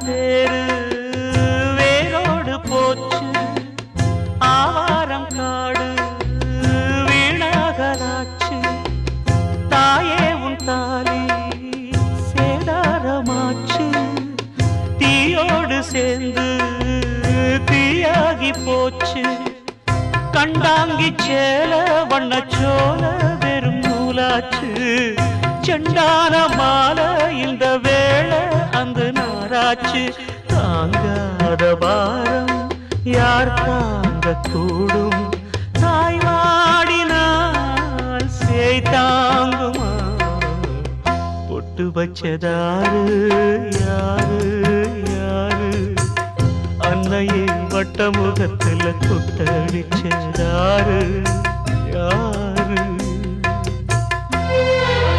தேரு வேரோடு போச்சு ஆவாரம் காடு வீணாகலாச்சு தாயே உன் தாலி சேதாரமாச்சு தீயோடு சேர்ந்து தீயாகி போச்சு கண்டாங்கி சேல வண்ணச்சோல வெறும் நூலாச்சு செண்டான மாலை இந்த வேளை அந்த நாராச்சு தாங்காத பாரம் யார் தாங்க கூடும் தாய் வாடினால் சேய் தாங்குமா பொட்டு வச்சதாரு யாரு யாரு அன்னையை வட்ட முகத்துல கொட்டடிச்சதாரு